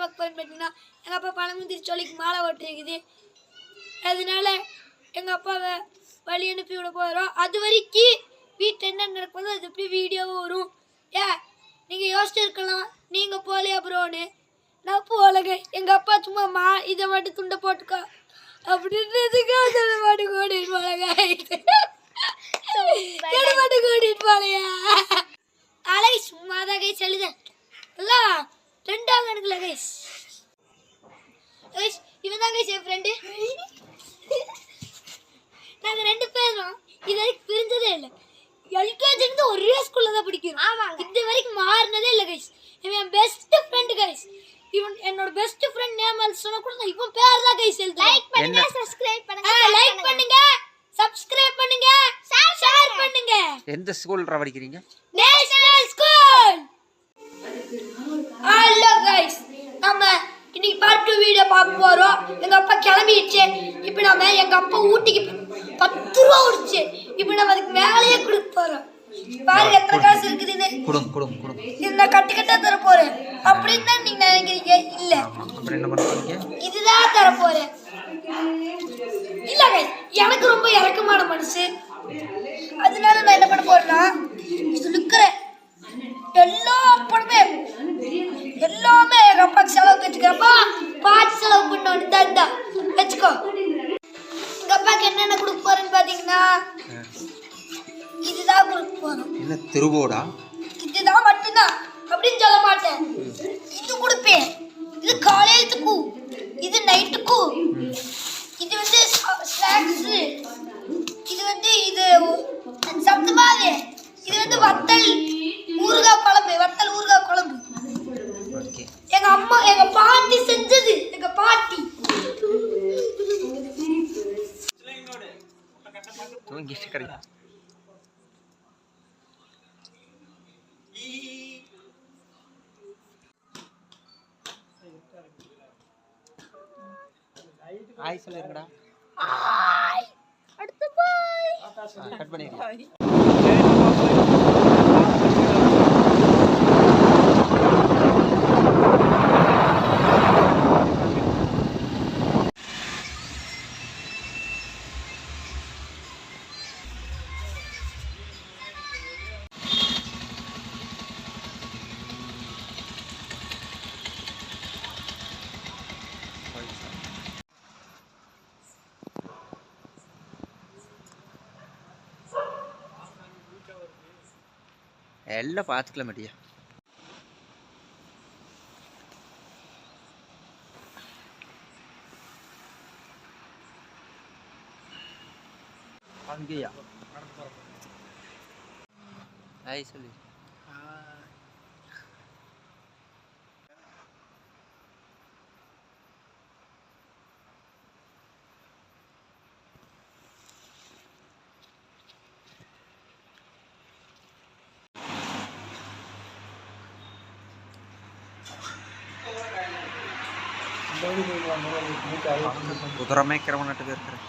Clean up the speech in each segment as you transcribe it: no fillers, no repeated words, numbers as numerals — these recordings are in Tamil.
பார்க்க போகிறேன்னு பார்த்தீங்கன்னா எங்கள் அப்பா பழமுந்திரி சொல்லிக்கு மாலை ஓட்டிருக்குது. அதனால எங்கள் அப்பாவை வழி அனுப்பி விட போகிறோம். அது வரைக்கும் வீட்டில் என்ன நடக்குதோ அது எப்படி வீடியோவும் வரும். நீங்கள் யோசிச்சு இருக்கலாம் நீங்கள் போகலையா ப்ரோன்னு. நான் போகலைங்க. எங்கள் அப்பா சும்மா இதை மட்டும் துண்டை போட்டுக்கோ அப்படின்றதுக்கு அதை மட்டும் கூட்டிகிட்டு போகலைங்க. இதை மட்டும் கூட்டிகிட்டு போகலையா அலை சும்மா தான் கைஸ் எழுதேன் இல்லை 2ஆம் கணக்குல கைஸ். இவன் தான் கைஸ் என் ஃப்ரெண்டு. நாங்கள் 2 பேரும் இது வரைக்கும் பிரிஞ்சதே இல்லை. எல்கேஜிலேருந்து ஒரே ஸ்கூலில் தான் படிக்கிறோம். ஆமாம், இது வரைக்கும் மாறினதே இல்லை கைஸ். இவன் என் பெஸ்ட் ஃப்ரெண்டு கைஸ். இவன் என்னோட பெஸ்ட் ஃப்ரெண்ட் நேம் சொன்னா கூட இவன் பேர் தான் கைஸ் எழுது. லைக் பண்ணுங்க, சப்ஸ்கிரைப் பண்ணுங்க. லைக் பண்ணுங்க, சப்ஸ்கிரைப் பண்ணுங்க, ஷேர் பண்ணுங்க. எந்த ஸ்கூல்ல படிக்கிறீங்க? National school. ஹலோ கைஸ், நம்ம இன்னைக்கு பார்ட் 2 வீடியோ பார்க்க போறோம். எங்க அப்பா கிளம்பிடுச்சு. இப்போ நம்ம எங்க அப்பா ஊட்டிக்கு 10 ரூபா கொடுத்து இப்போ நம்ம அதுக்கு மேலேயே கொடுக்க போறோம். பாருங்க எத்தனை காசு இருக்குதுன்னு. குடும் இது நான் கட்ட தர போறேன் அப்படின்னு தான் நீங்க நினைக்கிறீங்க. இல்ல, அப்புறம் என்ன பண்ண போறீங்க? இதுதான் தர போறேன். இல்ல கைஸ், எனக்கு ரொம்ப இறக்கமான மனசு. அதனால நான் என்ன பண்ண போறேன்னா இது இருக்கிற எல்லா பணமே எல்லாமே எங்க அப்பாக்கு செலவு வச்சுக்கப்பா. பாட்டு செலவு பண்ண தண்டா வச்சுக்கோ. எங்க அப்பாக்கு என்னென்ன கொடுக்க போறேன்னு பாத்தீங்கன்னா இதுதான் கொடுக்க போறோம். என்ன திருவோடா? இதுதான் மட்டும்தான் அப்படின்னு சொல்ல மாட்டேன். இது கொடுப்பேன். இது காலையிலத்துக்கு, இது நைட்டுக்கு, இது வந்து ஸ்நாக்ஸ், இது வந்து இது சப்தமாவே, இது வந்து வத்தல் ஊறுகாய் குழம்பு. எங்க அம்மா எங்க பாட்டி செஞ்சது. எங்க பாட்டி ஆய் சொல்லிருங்கடா. அடுத்து பாய் கட் பண்ணிடுங்க. எல்லாம் பார்த்துக்கலாம் மாட்டியா? அங்கேயா ஆய் சொல்லி குதிரை மேய்க்கிறவன்ட்டு இருக்கிறேன்.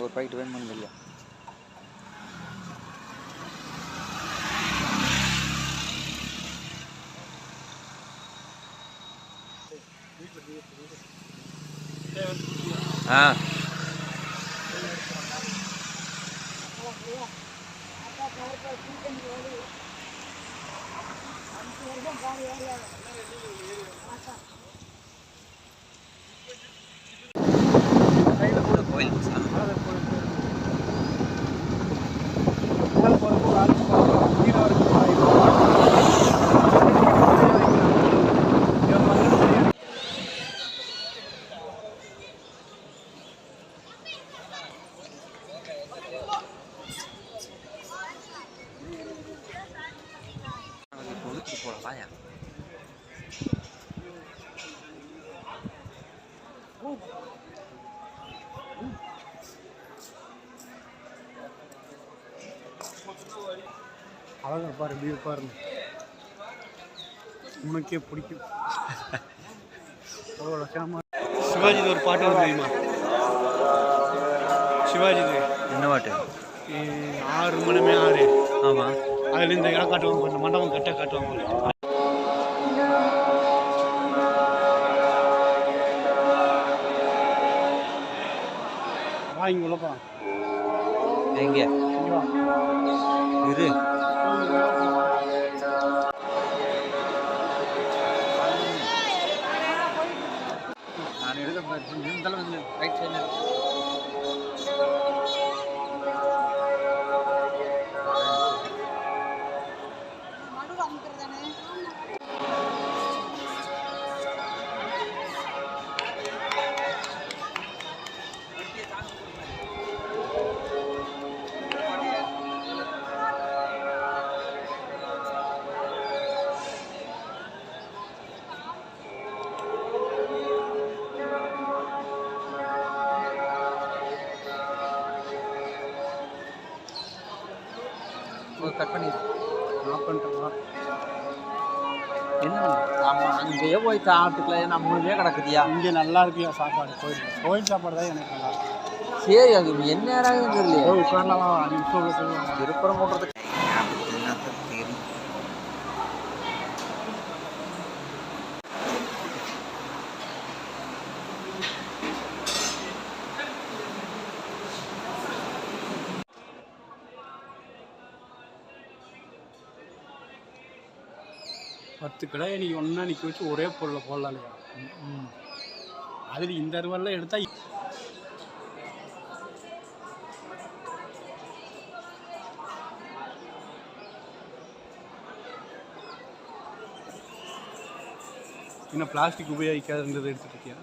ஒரு பாக்கெட் வேணுமான்னு இல்லையா? ஆ கோயில் போலாம் வாயா. அழகா பாரு, எப்படி பாருங்க, உனக்கே பிடிக்கும். சிவாஜி ஒரு பாட்டு வந்து தெரியுமா? சிவாஜி என்ன பாட்டு? 6 மணமே 6. ஆமாம். அதில் இந்த இடம் காட்டுவாங்க, இந்த மண்டபம் கட்ட காட்டுவாங்க. வாங்கி உள்ளப்பா. எங்கே இரு? நான் எடுக்க ரைட் சைடில் கட் பண்ணி நான் பண்ணிட்டேன். என்ன நம்ம அங்கேயே போய் சாப்பிட்டுக்கலாம், நம்மளுமே கிடக்குதியா? இங்கே நல்லா இருக்குயா சாப்பாடு. கோயில் சாப்பாடு தான் எனக்கு நல்லா இருக்கும். சரி, அது என்ன நேரம் தெரியல. உட்காரலாம், திருப்புறம் போடுறதுக்கு பத்து கடையை நீ ஒன்றா நிற்க வச்சு ஒரே பொருளை போடலாம் இல்லையா? அதில் இந்த அருவெல்லாம் எடுத்தால் இன்னும் பிளாஸ்டிக் உபயோகிக்காதுன்றது எடுத்துட்டு இருக்கியா?